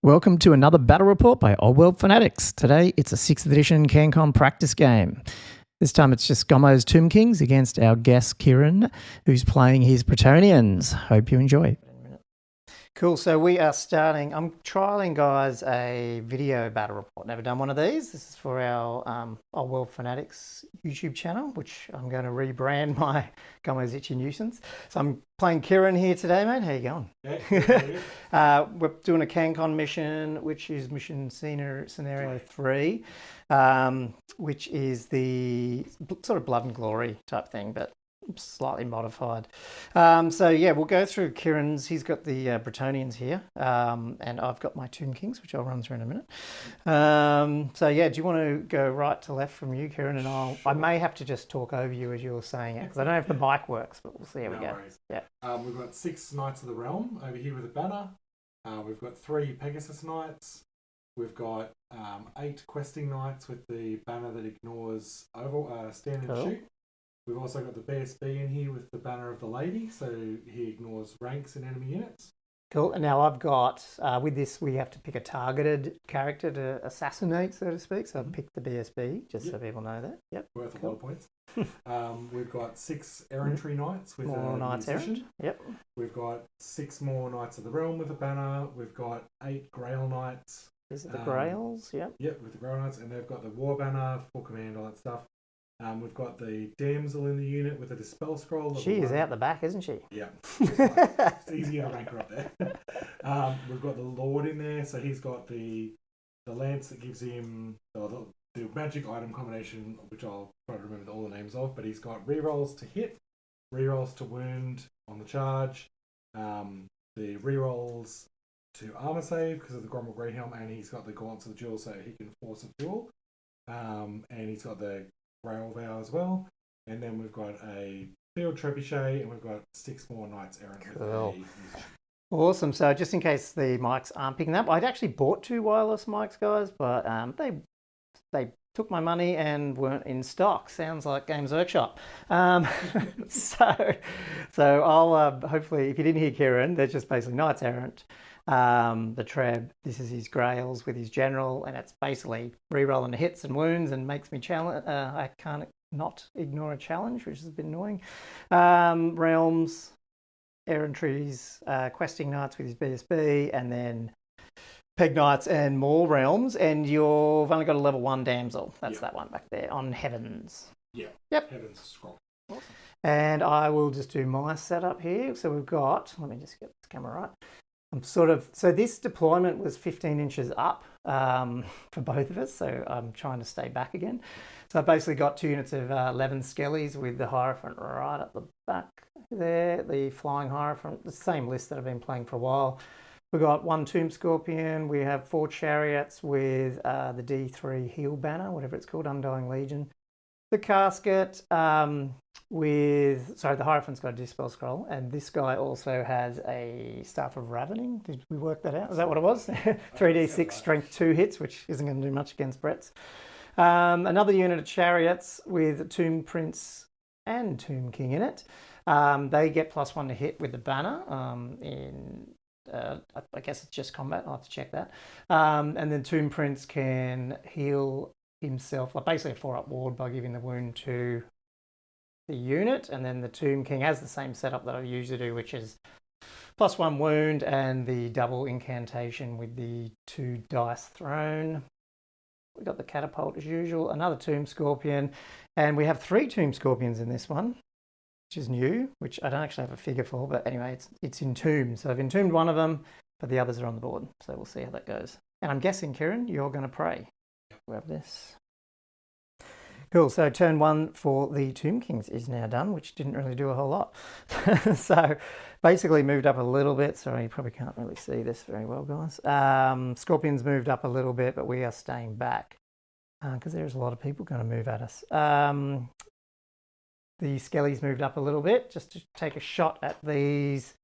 Welcome to another battle report by Old World Fanatics. Today it's a 6th edition Cancon practice game. This time it's just Gommo's Tomb Kings against our guest Kieran, who's playing his Bretonnians. Hope you enjoy. Cool, so we are starting. I'm trialling, guys, a video battle report. Never done one of these. This is for our Old World Fanatics YouTube channel, which I'm going to rebrand my Gommo's Itchy Nuisance. So I'm playing Kieran here today, mate. How you going? Yeah, we're doing a Cancon mission, which is mission scenario 3, which is the sort of blood and glory type thing, but slightly modified. So yeah, we'll go through Kieran's. He's got the Bretonnians here, and I've got my Tomb Kings, which I'll run through in a minute. So yeah, do you want to go right to left from you, Kieran? And I may have to just talk over you as you're saying it, because I don't know if the mic works, but we'll see how we go. Worries. Yeah. We've got 6 Knights of the Realm over here with a banner. We've got 3 Pegasus Knights. We've got 8 Questing Knights with the banner that ignores stand and shoot. We've also got the BSB in here with the banner of the lady, so he ignores ranks and enemy units. Cool. And now I've got, with this, we have to pick a targeted character to assassinate, so to speak. So I've picked the BSB, just so people know that. Yep. Worth a lot of points. We've got 6 Errantry Knights with more Knights Errant. Yep. We've got 6 more Knights of the Realm with a banner. We've got 8 Grail Knights. These are the Grails, yep. Yep, with the Grail Knights, and they've got the War Banner, full command, all that stuff. We've got the Damsel in the unit with a Dispel Scroll. She is out the back, isn't she? Yeah. It's easier to rank her up there. We've got the Lord in there, so he's got the lance that gives him the magic item combination, which I'll try to remember all the names of, but he's got rerolls to hit, rerolls to wound on the charge, the rerolls to armor save because of the Grommel Greyhelm, and he's got the Gaunts of the Jewel so he can force a duel. And he's got the Grail Vow as well. And then we've got a Field Trebuchet, and we've got 6 more Knights Errant. Cool. Awesome. So just in case the mics aren't picking up, I'd actually bought 2 wireless mics, guys, but they took my money and weren't in stock. Sounds like Games Workshop. So I'll hopefully, if you didn't hear Kieran, they're just basically Knights Errant. The Treb, this is his Grails with his General, and it's basically re-rolling the hits and wounds and makes me challenge. I can't not ignore a challenge, which is a bit annoying. Realms, Errantries, Questing Knights with his BSB, and then Peg Knights and more Realms, and you've only got a level 1 Damsel. That's that one back there on Heavens. Yeah. Yep. Heavens Scroll. Awesome. And I will just do my setup here. So we've got, let me just get this camera right. So this deployment was 15 inches up for both of us, so I'm trying to stay back again. So I basically got 2 units of 11 Skellies with the Hierophant right at the back there, the Flying Hierophant, the same list that I've been playing for a while. We've got 1 Tomb Scorpion, we have 4 Chariots with the D3 Heal Banner, whatever it's called, Undying Legion. The Casket the Hierophant's got a Dispel Scroll, and this guy also has a Staff of Ravening. Did we work that out? Is that what it was? 3d6 strength 2 hits, which isn't going to do much against Brett's. Another unit of Chariots with Tomb Prince and Tomb King in it. They get +1 to hit with the banner. I guess it's just combat. I'll have to check that. And then Tomb Prince can heal himself, like basically a 4-up ward by giving the wound to the unit, and then the Tomb King has the same setup that I usually do, which is +1 wound and the double incantation with the 2 dice thrown. We got the catapult as usual, another Tomb Scorpion, and we have 3 Tomb Scorpions in this one, which is new, which I don't actually have a figure for, but anyway, it's entombed. So I've entombed one of them, but the others are on the board, so we'll see how that goes. And I'm guessing, Kieran, you're going to pray. Grab this. Cool, so turn 1 for the Tomb Kings is now done, which didn't really do a whole lot. So basically moved up a little bit. Sorry, you probably can't really see this very well, guys. Scorpions moved up a little bit, but we are staying back because there's a lot of people going to move at us. The Skellies moved up a little bit just to take a shot at these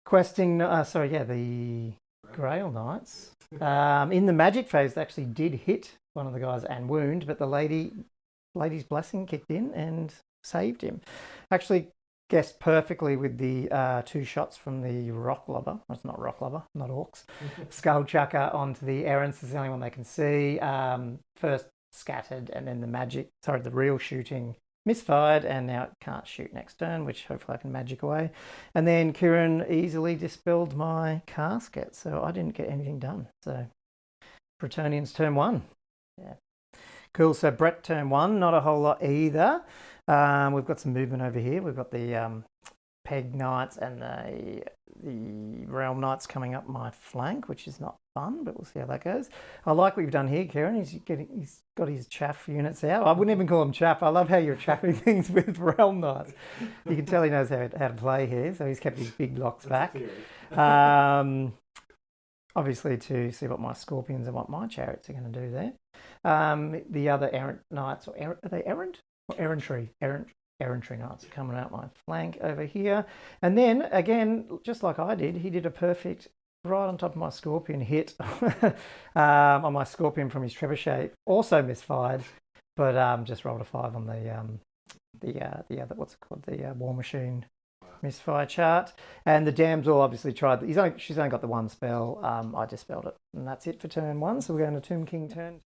the Grail Knights. In the magic phase, they actually did hit one of the guys and wound, but the lady's blessing kicked in and saved him. Actually, guessed perfectly with the 2 shots from the rock lobber. Well, it's not rock lobber, not orcs. Skull chucker onto the errants. It's the only one they can see. First scattered, and then the real shooting misfired, and now it can't shoot next turn, which hopefully I can magic away. And then Kieran easily dispelled my casket, so I didn't get anything done. So Bretonnians turn 1. Yeah. Cool. So Brett turn 1, not a whole lot either. We've got some movement over here. We've got the Peg Knights and the Realm Knights coming up my flank, which is not fun, but we'll see how that goes. I like what you've done here, Kieran. He's got his chaff units out. I wouldn't even call them chaff. I love how you're chaffing things with Realm Knights. You can tell he knows how to play here, so he's kept his big blocks back. Obviously to see what my Scorpions and what my Chariots are going to do there. The other Errant Knights, are they Errant? Or Errantry? Errantry Knights coming out my flank over here. And then, again, just like I did, he did a perfect right on top of my Scorpion hit on my Scorpion from his Trebuchet. Also misfired, but just rolled a 5 on the other, what's it called? The War Machine misfire chart. And the Damsel obviously tried, she's only got the 1 spell. I dispelled it. And that's it for turn 1. So we're going to Tomb King turn.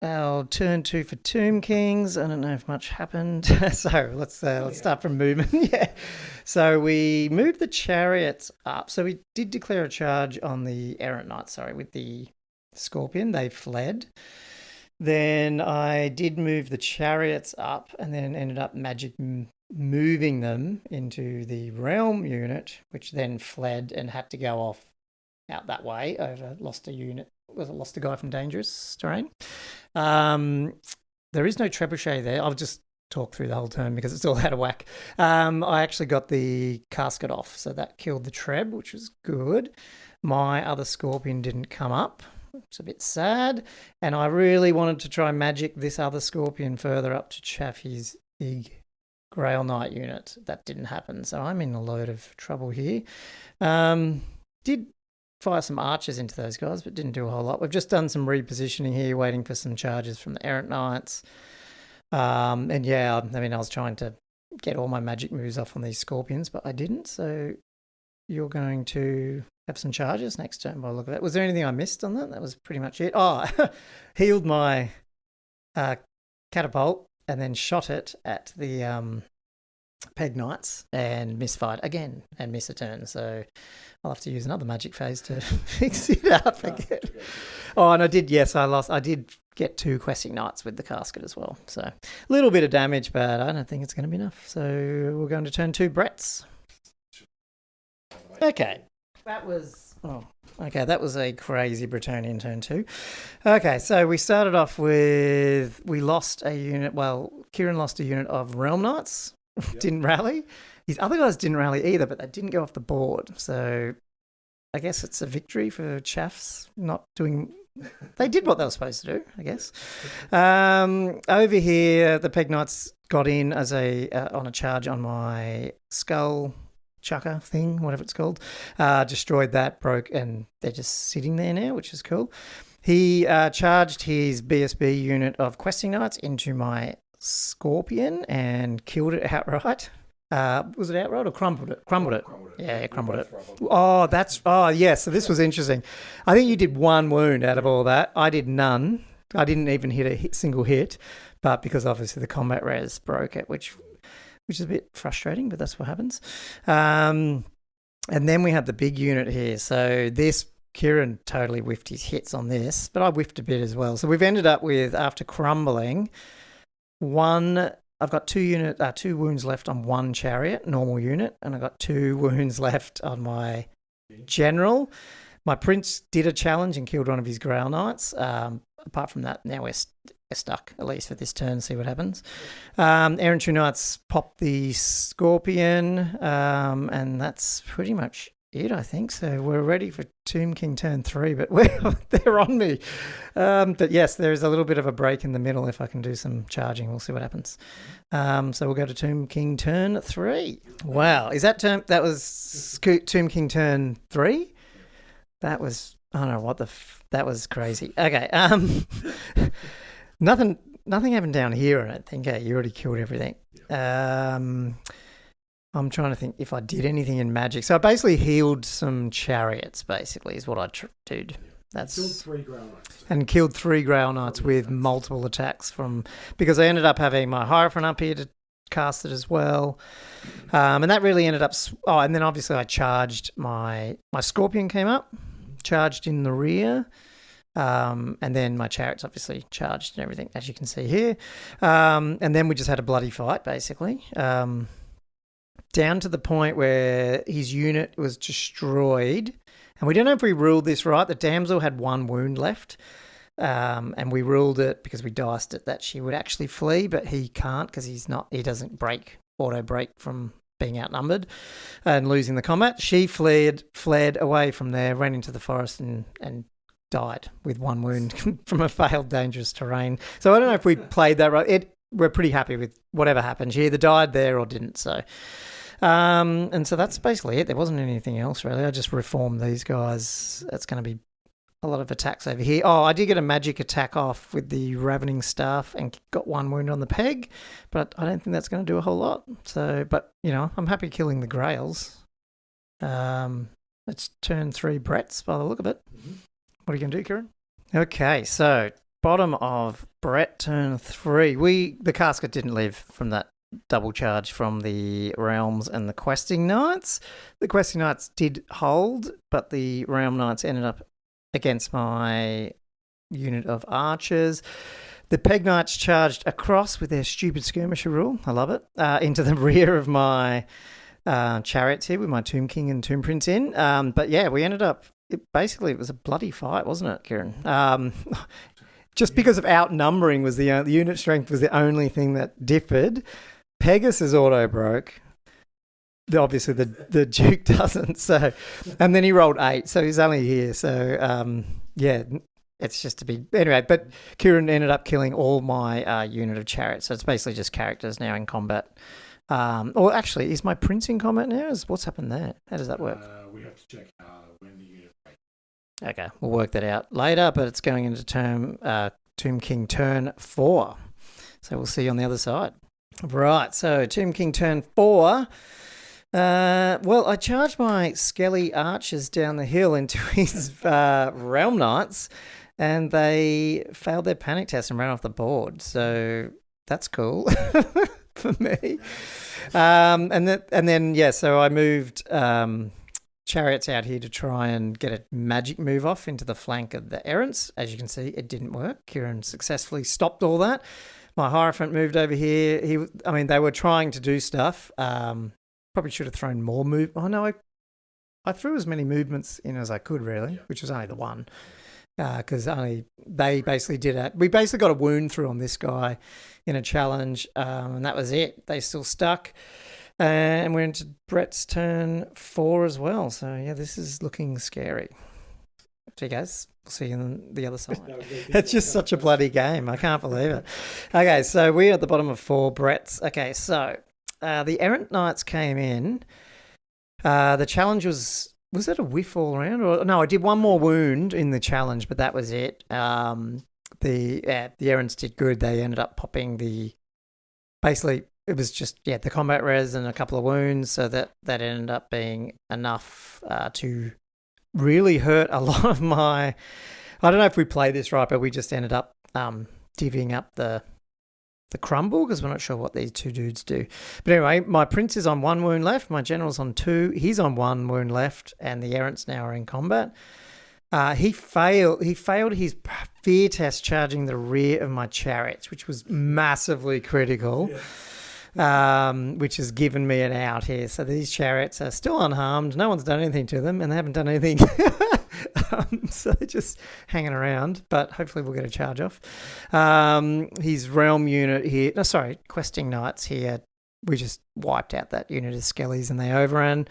Our turn 2 for Tomb Kings. I don't know if much happened. So let's start from movement. Yeah. So we moved the Chariots up. So we did declare a charge on the Errant Knights, with the Scorpion. They fled. Then I did move the Chariots up and then ended up magic moving them into the Realm unit, which then fled and had to go off out that way over, lost a guy from dangerous terrain. There is no Trebuchet there. I'll just talk through the whole turn because it's all out of whack. I actually got the casket off, so that killed the Treb, which was good. My other Scorpion didn't come up. It's a bit sad. And I really wanted to try magic this other Scorpion further up to chaff his big Grail Knight unit. That didn't happen, so I'm in a load of trouble here. Did fire some archers into those guys, but didn't do a whole lot. We've just done some repositioning here, waiting for some charges from the Errant Knights. And yeah, I was trying to get all my magic moves off on these Scorpions, but I didn't. So you're going to have some charges next turn by the look at that. Was there anything I missed on that? That was pretty much it. Oh, healed my catapult and then shot it at the Peg Knights and misfired again and miss a turn. So I'll have to use another magic phase to fix it up again. Oh, and I did get 2 Questing Knights with the casket as well. So a little bit of damage, but I don't think it's going to be enough. So we're going to turn 2 Bretts. Okay. That was a crazy Bretonnian turn 2. Okay, so we started off with, we lost a unit. Well, Kieran lost a unit of Realm Knights. Yep. Didn't rally. His other guys didn't rally either, but they didn't go off the board. So I guess it's a victory for Chaffs not doing... They did what they were supposed to do, I guess. Over here, the Peg Knights got in as on a charge on my skull chucker thing, whatever it's called. Destroyed that, broke, and they're just sitting there now, which is cool. He charged his BSB unit of Questing Knights into my Scorpion and killed it outright. Was it outright or crumbled it? Crumbled it. Yeah, crumbled it. Yeah. So this was interesting. I think you did 1 wound out of all that. I did none. I didn't even hit a single hit, but because obviously the combat res broke it, which is a bit frustrating, but that's what happens. And then we had the big unit here. So this, Kieran totally whiffed his hits on this, but I whiffed a bit as well. So we've ended up with, after crumbling, I've got 2 wounds left on 1 chariot, normal unit, and I've got 2 wounds left on my general. My prince did a challenge and killed one of his Grail Knights. Apart from that, now we're stuck, at least for this turn, see what happens. Errantry Knights popped the Scorpion, and that's pretty much it, I think. So we're ready for Tomb King turn 3, but they're on me. But yes, there's a little bit of a break in the middle. If I can do some charging, we'll see what happens. So we'll go to Tomb King turn 3. Wow, that was Tomb King turn 3? That was, I don't know that was crazy. Okay, nothing happened down here, I don't think. You already killed everything. I'm trying to think if I did anything in Magic. So I basically healed some chariots, basically, is what I did. That's Killed 3 Grail Knights. And killed 3 Grail Knights with multiple attacks because I ended up having my Hierophant up here to cast it as well. And that really ended up... and then obviously I charged my Scorpion came up, charged in the rear. And then my chariots obviously charged and everything, as you can see here. And then we just had a bloody fight, basically. Down to the point where his unit was destroyed. And we don't know if we ruled this right. The damsel had 1 wound left. And we ruled it because we diced it that she would actually flee, but he can't because he doesn't auto break from being outnumbered and losing the combat. She fled away from there, ran into the forest and died with 1 wound from a failed dangerous terrain. So I don't know if we played that right. We're pretty happy with whatever happened. She either died there or didn't. So, and so that's basically it. There wasn't anything else really. I just reformed these guys. That's going to be a lot of attacks over here. Oh, I did get a magic attack off with the Ravening Staff and got 1 wound on the peg, but I don't think that's going to do a whole lot. So, but, I'm happy killing the Grails. It's turn 3 Bretts by the look of it. Mm-hmm. What are you going to do, Kieran? Okay, so bottom of Brett, turn 3. The casket didn't live from that double charge from the Realms and the Questing Knights. The Questing Knights did hold, but the Realm Knights ended up against my unit of archers. The Peg Knights charged across with their stupid skirmisher rule. I love it. Into the rear of my chariots here with my Tomb King and Tomb Prince in. But yeah, we ended up... It was a bloody fight, wasn't it, Kieran? Just because of outnumbering was the unit strength was the only thing that differed. Pegasus auto broke. Obviously, the Duke doesn't. So, and then he rolled 8, so he's only here. So, yeah, it's just to be anyway. But Kieran ended up killing all my unit of chariots. So it's basically just characters now in combat. Or actually, is my prince in combat now? What's happened there? How does that work? We have to check when the unit breaks. Okay, we'll work that out later. But it's going into Tomb King turn 4. So we'll see you on the other side. Right. So Tomb King turn 4. Well, I charged my Skelly archers down the hill into his Realm Knights, and they failed their panic test and ran off the board. So that's cool for me. And then so I moved chariots out here to try and get a magic move off into the flank of the errants. As you can see, it didn't work. Kieran successfully stopped all that. My Hierophant moved over here. They were trying to do stuff. Probably should have thrown more move. Oh no, I threw as many movements in as I could really, which was only the one, because they basically did it. We basically got a wound through on this guy in a challenge, and that was it. They still stuck, and we're into Brett's turn 4 as well. So yeah, this is looking scary. So you guys, we'll see you on the other side. It's just such a bloody game. I can't believe it. Okay, so we're at the bottom of 4 Brett's. Okay, so. The Errant Knights came in. The challenge was it a whiff all around? Or no, I did 1 more wound in the challenge, but that was it. The Errants did good. They ended up popping basically it was just the combat res and a couple of wounds, so that ended up being enough to really hurt a lot of my... I don't know if we played this right, but we just ended up divvying up the crumble because we're not sure what these 2 dudes do. But anyway, my prince is on 1 wound left. My general's on 2. He's on 1 wound left, and the errants now are in combat. He failed his fear test charging the rear of my chariots, which was massively critical, which has given me an out here. So these chariots are still unharmed. No one's done anything to them, and they haven't done anything. So they're just hanging around, but hopefully we'll get a charge off. His realm unit here, questing knights here, we just wiped out that unit of skellies and they overran.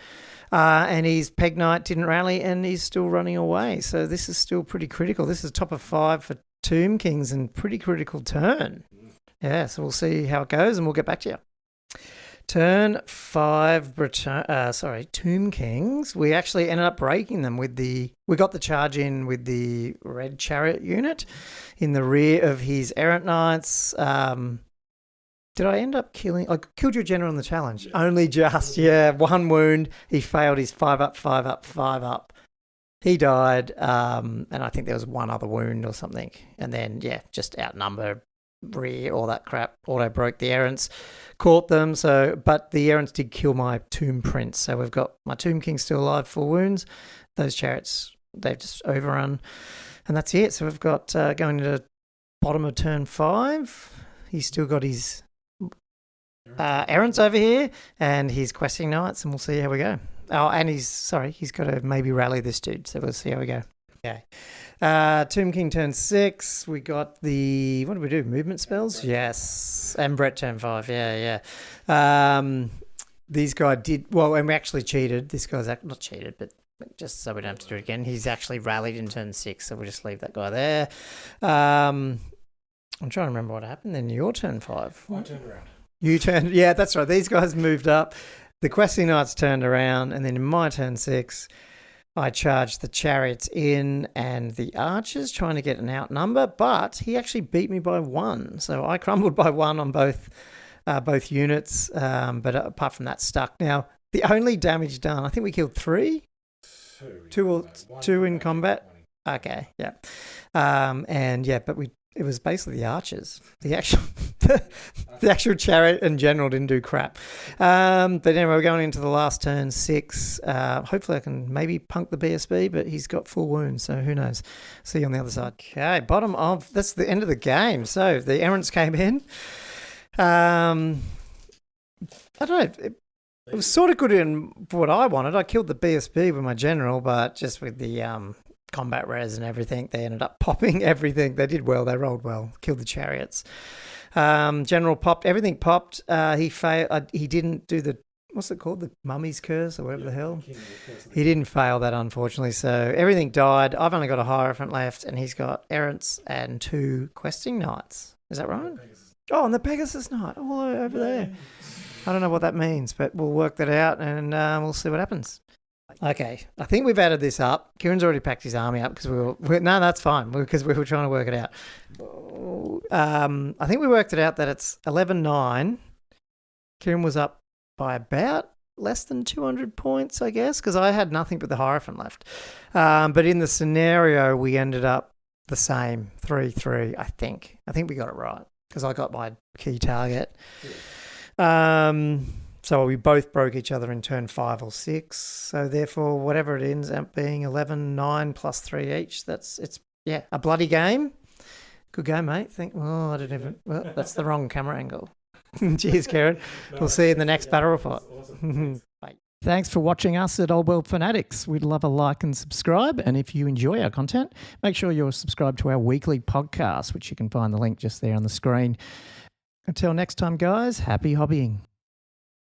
And his peg knight didn't rally and he's still running away. So this is still pretty critical. This is top of 5 for Tomb Kings and pretty critical turn. Yeah, so we'll see how it goes and we'll get back to you. Turn 5, Tomb Kings. We actually ended up breaking them we got the charge in with the red chariot unit in the rear of his errant knights. Did I end up killing? I killed your general in the challenge. Yeah. Only just, yeah. 1 wound. He failed his 5 up, 5 up, 5 up. He died, and I think there was 1 other wound or something. And then, yeah, just outnumber, rear, all that crap. Auto broke the errants, caught them. But the errants did kill my Tomb Prince. So we've got my Tomb King still alive, 4 wounds. Those chariots, they've just overrun. And that's it. So we've got going into bottom of turn 5. He's still got his errants over here and his questing knights, and we'll see how we go. Oh, and he's got to maybe rally this dude, so we'll see how we go. Okay. Tomb King turn 6. We got what did we do? Movement spells? Yes. And Brett turn 5. Yeah. These guys did well, and we actually cheated. This guy's not cheated, but just so we don't have to do it again. He's actually rallied in turn 6, so we'll just leave that guy there. I'm trying to remember what happened then. Your turn 5. I turned around. You turned, yeah, that's right. These guys moved up. The questing knights turned around, and then in my turn 6, I charged the chariots in and the archers, trying to get an outnumber. But he actually beat me by 1, so I crumbled by 1 on both units. But apart from that, stuck. Now the only damage done, I think we killed 3, 2 in combat. Okay, yeah, and yeah, but it was basically the archers. The actual chariot in general didn't do crap. But anyway, we're going into the last turn 6. Hopefully I can maybe punk the BSB, but he's got 4 wounds, so who knows. See you on the other side. Okay, that's the end of the game. So the errants came in. I don't know. It was sort of good in what I wanted. I killed the BSB with my general, but just with the combat res and everything, they ended up popping everything. They did well. They rolled well. Killed the chariots. General popped. Everything popped. He failed. He didn't do the, what's it called? The mummy's curse or whatever the hell. He didn't fail that, unfortunately. So everything died. I've only got a Hierophant left, and he's got errants and 2 questing knights. Is that right? Oh, and the Pegasus Knight all over there. I don't know what that means, but we'll work that out, and we'll see what happens. Okay, I think we've added this up. Kieran's already packed his army up because no, that's fine, because we were trying to work it out. I think we worked it out that it's 11-9. Kieran was up by about less than 200 points, I guess, because I had nothing but the Hierophant left. But in the scenario, we ended up the same, 3-3, I think. I think we got it right because I got my key target. So we both broke each other in turn 5 or 6. So therefore, whatever it ends up being, 11-9 plus 3 each. It's a bloody game. Good game, mate. That's the wrong camera angle. Cheers, Kieran. We'll see you in the next battle report. Awesome. Bye. Thanks for watching us at Old World Fanatics. We'd love a like and subscribe. And if you enjoy our content, make sure you're subscribed to our weekly podcast, which you can find the link just there on the screen. Until next time, guys, happy hobbying.